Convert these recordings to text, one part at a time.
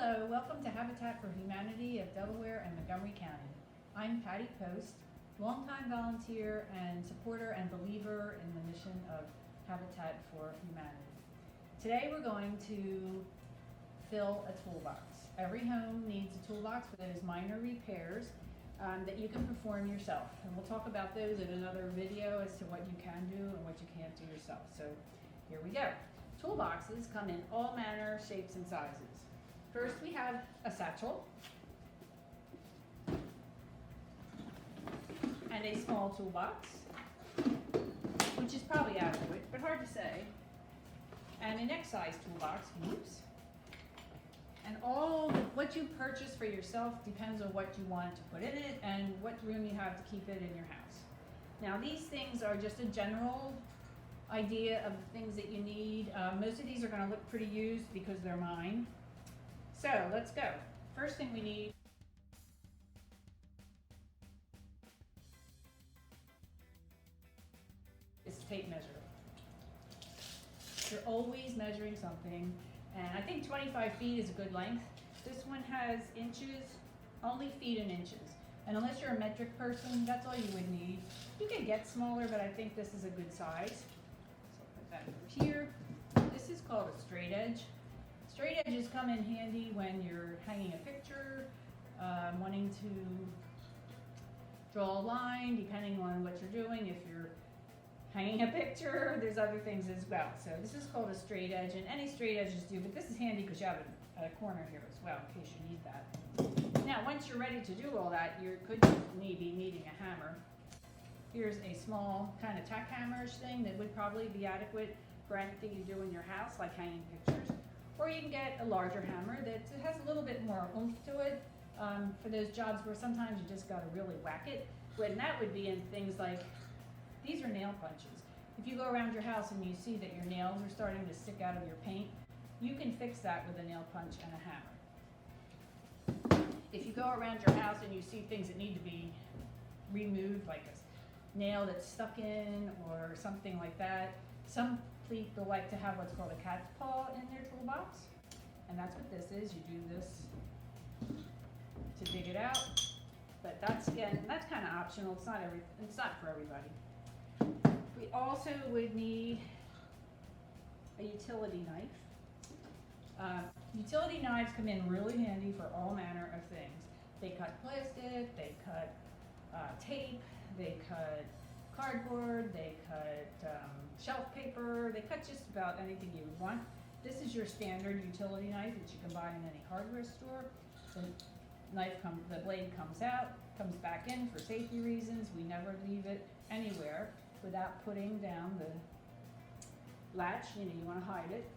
Hello, welcome to Habitat for Humanity of Delaware and Montgomery County. I'm Patty Post, longtime volunteer and supporter and believer in the mission of Habitat for Humanity. Today we're going to fill a toolbox. Every home needs a toolbox for those minor repairs that you can perform yourself. And we'll talk about those in another video as to what you can do and what you can't do yourself. So here we go. Toolboxes come in all manner, shapes, and sizes. First, we have a satchel and a small toolbox, which is probably adequate, but hard to say, and an X-size toolbox, whoops. And what you purchase for yourself depends on what you want to put in it and what room you have to keep it in your house. Now, these things are just a general idea of the things that you need. Most of these are going to look pretty used because they're mine. So let's go. First thing we need is tape measure. You're always measuring something, and I think 25 feet is a good length. This one has inches, only feet and inches. And unless you're a metric person, that's all you would need. You can get smaller, but I think this is a good size. So I'll put that over here. This is called a straight edge. Straight edges come in handy when you're hanging a picture, wanting to draw a line, depending on what you're doing. If you're hanging a picture, there's other things as well. So this is called a straight edge, and any straight edges do, but this is handy because you have it at a corner here as well, in case you need that. Now, once you're ready to do all that, you could be needing a hammer. Here's a small kind of tack hammerish thing that would probably be adequate for anything you do in your house, like hanging pictures. Or you can get a larger hammer that has a little bit more oomph to it for those jobs where sometimes you just got to really whack it. And that would be in things like, these are nail punches. If you go around your house and you see that your nails are starting to stick out of your paint, you can fix that with a nail punch and a hammer. If you go around your house and you see things that need to be removed, like a nail that's stuck in or something like that, some people like to have what's called a cat's paw in their toolbox, and that's what this is. You do this to dig it out, but that's kind of optional. It's not for everybody. We also would need a utility knife. Utility knives come in really handy for all manner of things. They cut plastic, they cut tape, they cut cardboard, they cut shelf paper, they cut just about anything you would want. This is your standard utility knife that you can buy in any hardware store. The blade comes out, comes back in for safety reasons. We never leave it anywhere without putting down the latch. You want to hide it.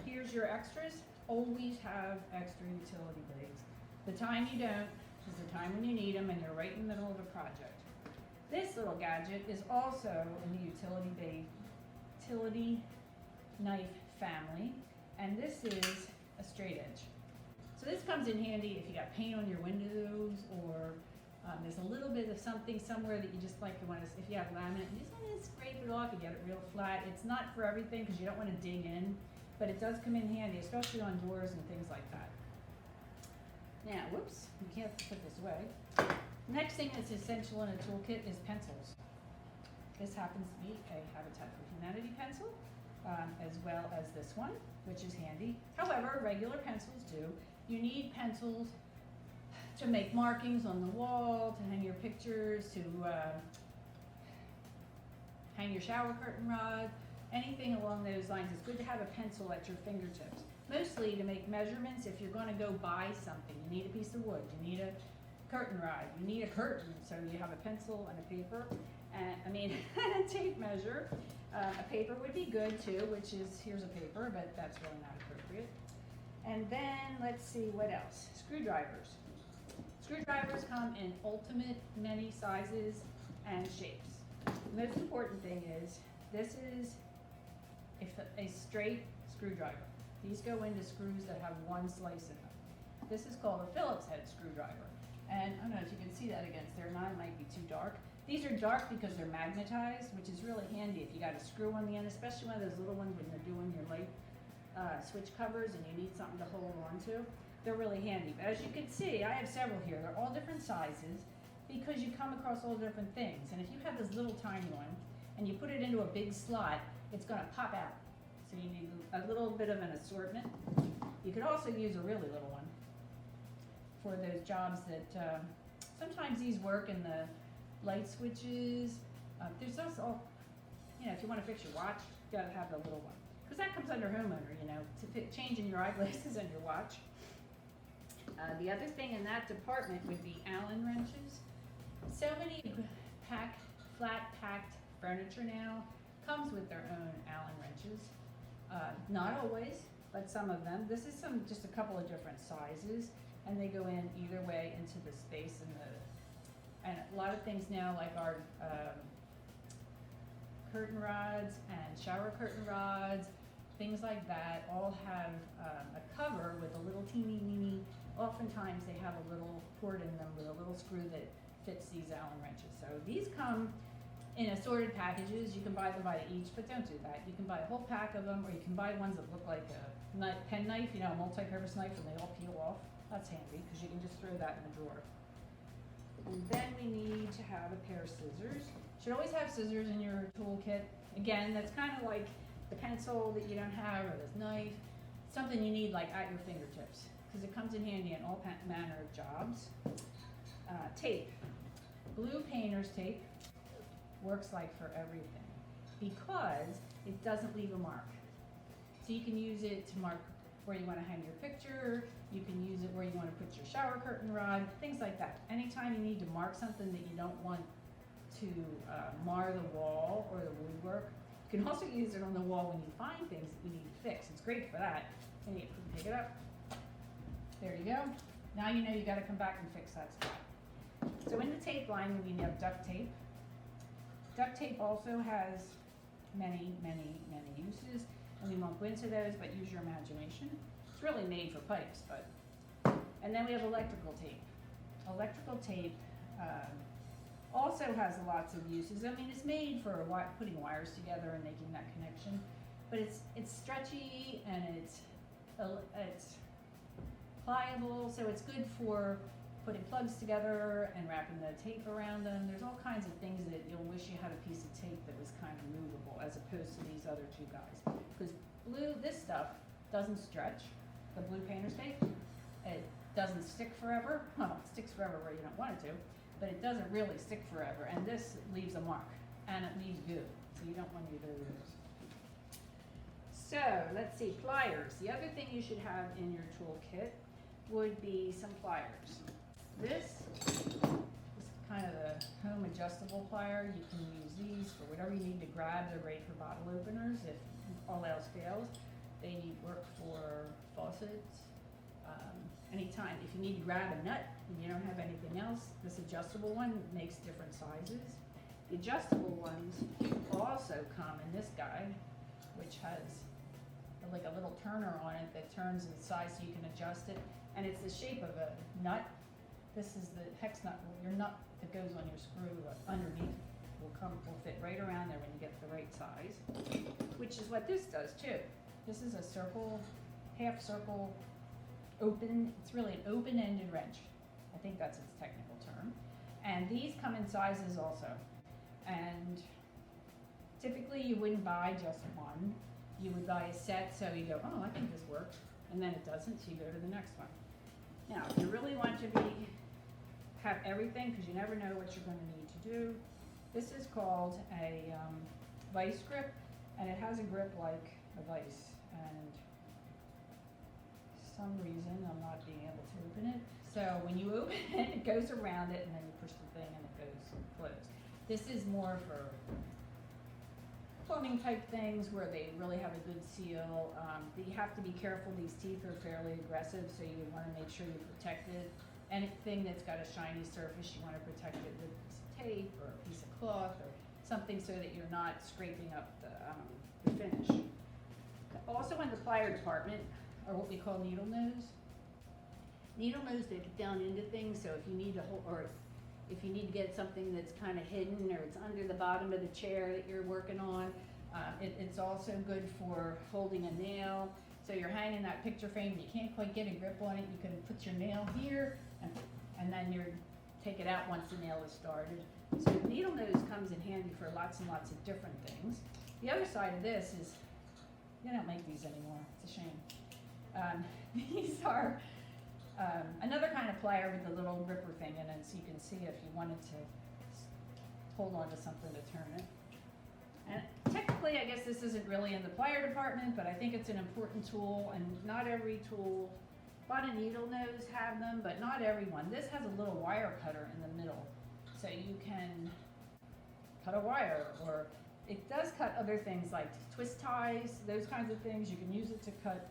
Here's your extras. Always have extra utility blades. The time you don't is the time when you need them and you're right in the middle of a project. This little gadget is also in the utility knife family, and this is a straight edge. So this comes in handy if you got paint on your windows, or there's a little bit of something somewhere that you just like to if you have laminate, you just want to scrape it off and get it real flat. It's not for everything because you don't want to dig in, but it does come in handy, especially on doors and things like that. Now, whoops, you can't put this away. Next thing that's essential in a toolkit is pencils. This happens to be a Habitat for Humanity pencil, as well as this one, which is handy. However, regular pencils do. You need pencils to make markings on the wall, to hang your pictures, to hang your shower curtain rod, anything along those lines. It's good to have a pencil at your fingertips. Mostly to make measurements. If you're going to go buy something, you need a piece of wood, you need a curtain rod, you need a curtain, so you have a pencil and a paper, and a tape measure. A paper would be good too, which is, here's a paper, but that's really not appropriate. And then let's see what else. Screwdrivers. Screwdrivers come in ultimate many sizes and shapes. The most important thing is this is a straight screwdriver. These go into screws that have one slice in them. This is called a Phillips head screwdriver. And I don't know if you can see that against there. Mine might be too dark. These are dark because they're magnetized, which is really handy if you got a screw on the end, especially one of those little ones when you're doing your light switch covers and you need something to hold on to. they're really handy. But as you can see, I have several here. They're all different sizes because you come across all different things. And if you have this little tiny one and you put it into a big slot, it's going to pop out. So you need a little bit of an assortment. You could also use a really little one for those jobs that sometimes these work in the light switches. There's also, you know, if you want to fix your watch, you got to have the little one. Because that comes under homeowner, you know, changing your eyeglasses and your watch. The other thing in that department would be Allen wrenches. So many flat packed furniture now comes with their own Allen wrenches. Not always, but some of them. This is just a couple of different sizes, and they go in either way into the space and a lot of things now, like our curtain rods and shower curtain rods, things like that, all have a cover with a little teeny weeny. Oftentimes they have a little port in them with a little screw that fits these Allen wrenches. So these come in assorted packages. You can buy them by the each, but don't do that. You can buy a whole pack of them, or you can buy ones that look like a pen knife, you know, a multi-purpose knife, and they all peel off. That's handy because you can just throw that in the drawer. And then we need to have a pair of scissors. You should always have scissors in your toolkit. Again, that's kind of like the pencil that you don't have, or this knife. Something you need like at your fingertips, because it comes in handy in all manner of jobs. Tape. Blue painter's tape works like for everything because it doesn't leave a mark. So you can use it to mark where you want to hang your picture. You can use it where you want to put your shower curtain rod, things like that. Anytime you need to mark something that you don't want to mar the wall or the woodwork, you can also use it on the wall when you find things that you need to fix. It's great for that. And you can pick it up. There you go. Now you know you got to come back and fix that spot. So in the tape line, we have duct tape. Duct tape also has many, many, many uses, and we won't go into those, but use your imagination. It's really made for pipes, but. And then we have electrical tape. Electrical tape also has lots of uses. I mean, it's made for putting wires together and making that connection, but it's stretchy and it's pliable, so it's good for putting plugs together and wrapping the tape around them. There's all kinds of things that you'll wish you had a piece of tape that was kind of movable, as opposed to these other two guys. Because this stuff doesn't stretch, the blue painter's tape. It doesn't stick forever. Well, it sticks forever where you don't want it to, but it doesn't really stick forever. And this leaves a mark, and it leaves goo, so you don't want either of those. So let's see, pliers. The other thing you should have in your toolkit would be some pliers. This is kind of a home adjustable plier. You can use these for whatever you need to grab. They're great for bottle openers if all else fails. They work for faucets. Anytime, if you need to grab a nut and you don't have anything else, this adjustable one makes different sizes. The adjustable ones also come in this guy, which has like a little turner on it that turns in size so you can adjust it. And it's the shape of a nut. This is the hex nut. Your nut that goes on your screw underneath will fit right around there when you get the right size, which is what this does too. This is a circle, half circle, open. It's really an open-ended wrench. I think that's its technical term. And these come in sizes also. And typically you wouldn't buy just one. You would buy a set, so you go, oh, I think this works, and then it doesn't, so you go to the next one. Now, if you really want to have everything, because you never know what you're going to need to do, this is called a vice grip, and it has a grip like a vice, and for some reason I'm not being able to open it. So when you open it, it goes around it, and then you push the thing and it goes closed. This is more for plumbing type things where they really have a good seal. You have to be careful. These teeth are fairly aggressive, so you want to make sure you protect it. Anything that's got a shiny surface, you want to protect it with a piece of tape or a piece of cloth or something so that you're not scraping up the finish. Also in the plier department are what we call needle nose. Needle nose, they get down into things, so if you need to hold, or if you need to get something that's kind of hidden or it's under the bottom of the chair that you're working on, it's also good for holding a nail. So you're hanging that picture frame and you can't quite get a grip on it, you can put your nail here and then you take it out once the nail is started. So the needle nose comes in handy for lots and lots of different things. The other side of this is, they don't make these anymore, it's a shame. These are another kind of plier with the little gripper thing in it, so you can see if you wanted to hold on to something to turn it. And technically, I guess this isn't really in the plier department, but I think it's an important tool, and not every tool, a lot of needle nose have them, but not everyone. This has a little wire cutter in the middle, so you can cut a wire, or it does cut other things like twist ties, those kinds of things. You can use it to cut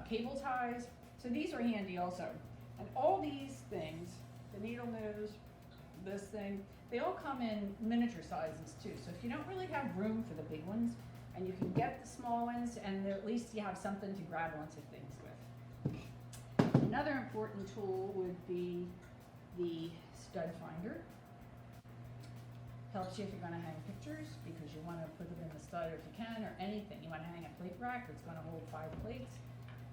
cable ties. So these are handy also. And all these things, the needle nose, this thing, they all come in miniature sizes too. So if you don't really have room for the big ones, and you can get the small ones, and at least you have something to grab onto things with. Another important tool would be the stud finder. Helps you if you're going to hang pictures, because you want to put them in the stud if you can, or anything. You want to hang a plate rack that's going to hold 5 plates.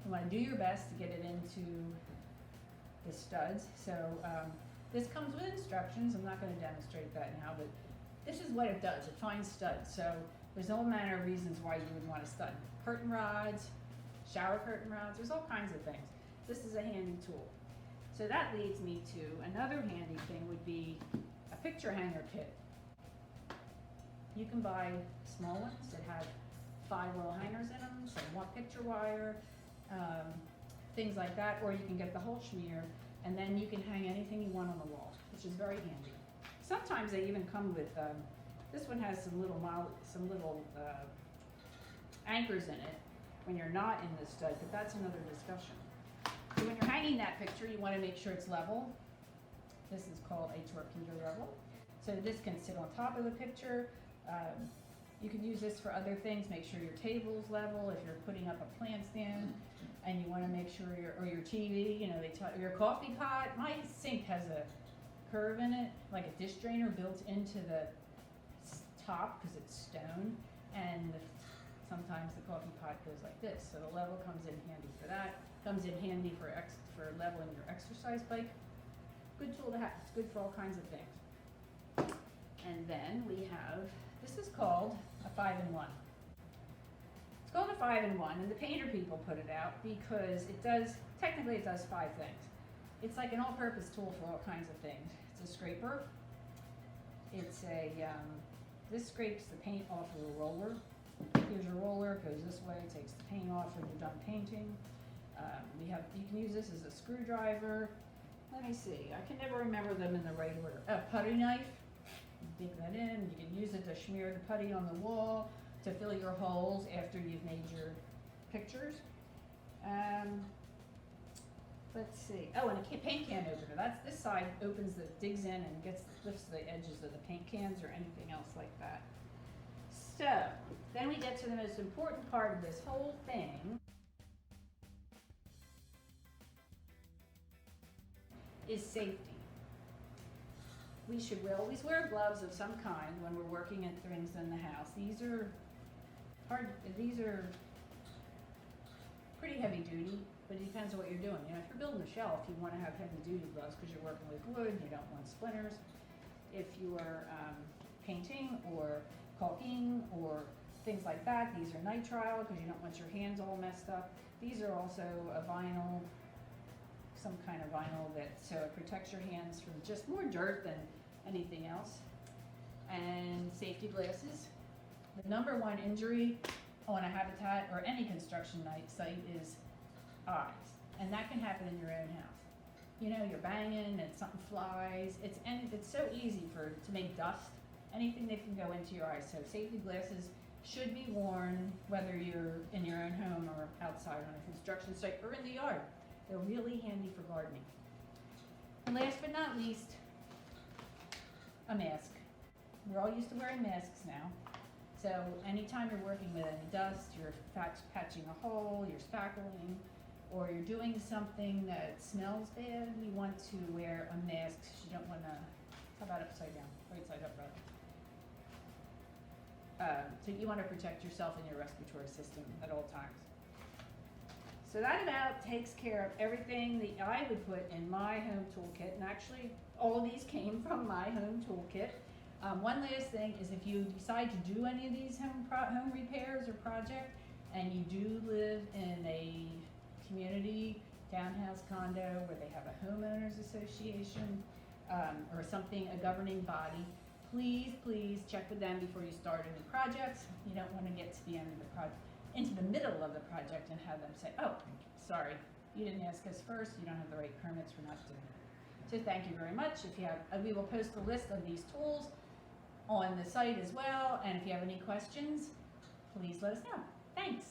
You want to do your best to get it into the studs. So this comes with instructions. I'm not going to demonstrate that now, but this is what it does. It finds studs. So there's all manner of reasons why you would want a stud. Curtain rods, shower curtain rods, there's all kinds of things. This is a handy tool. So that leads me to another handy thing would be a picture hanger kit. You can buy small ones that have 5 little hangers in them, some picture wire, things like that, or you can get the whole schmear, and then you can hang anything you want on the wall, which is very handy. Sometimes they even come with, this one has some little anchors in it when you're not in the stud, but that's another discussion. So when you're hanging that picture, you want to make sure it's level. This is called a torpedo level. So this can sit on top of the picture. You can use this for other things. Make sure your table's level. If you're putting up a plant stand and you want to make sure your TV, you know, your coffee pot. My sink has a curve in it, like a dish drainer built into the top because it's stone, and sometimes the coffee pot goes like this. So the level comes in handy for that. Comes in handy for leveling your exercise bike. Good tool to have. It's good for all kinds of things. And then we have, this is called a 5-in-1. It's called a 5-in-1, and the painter people put it out because technically it does 5 things. It's like an all-purpose tool for all kinds of things. It's a scraper. It's this scrapes the paint off of a roller. Here's your roller, it goes this way, it takes the paint off when you're done painting. You can use this as a screwdriver. Let me see, I can never remember them in the right order. A putty knife. Dig that in. You can use it to smear the putty on the wall, to fill your holes after you've made your pictures. Let's see. Oh, and a paint can opener. This side digs in and lifts the edges of the paint cans or anything else like that. So, then we get to the most important part of this whole thing. Is safety. We should always wear gloves of some kind when we're working at things in the house. These are pretty heavy duty, but it depends on what you're doing. You know, if you're building a shelf, you want to have heavy duty gloves because you're working with wood, you don't want splinters. If you are painting or caulking or things like that, these are nitrile because you don't want your hands all messed up. These are also a vinyl, some kind of vinyl so it protects your hands from just more dirt than anything else. And safety glasses. The number 1 injury on a habitat or any construction site is eyes, and that can happen in your own house. You know, you're banging and something flies. It's so easy to make dust. Anything that can go into your eyes. So safety glasses should be worn whether you're in your own home or outside on a construction site or in the yard. They're really handy for gardening. And last but not least, a mask. We're all used to wearing masks now. So anytime you're working with any dust, you're patching a hole, you're spackling, or you're doing something that smells bad, you want to wear a mask. You don't want to, how about upside down? Right side up, rather. So you want to protect yourself and your respiratory system at all times. So that about takes care of everything that I would put in my home toolkit, and actually all of these came from my home toolkit. One last thing is, if you decide to do any of these home repairs or project, and you do live in a community townhouse condo where they have a homeowners association or something, a governing body, please check with them before you start any projects. You don't want to get to the end of the project, into the middle of the project, and have them say, oh, sorry, you didn't ask us first, you don't have the right permits, we're not doing it. So thank you very much. If you have, we will post a list of these tools on the site as well, and if you have any questions, please let us know. Thanks.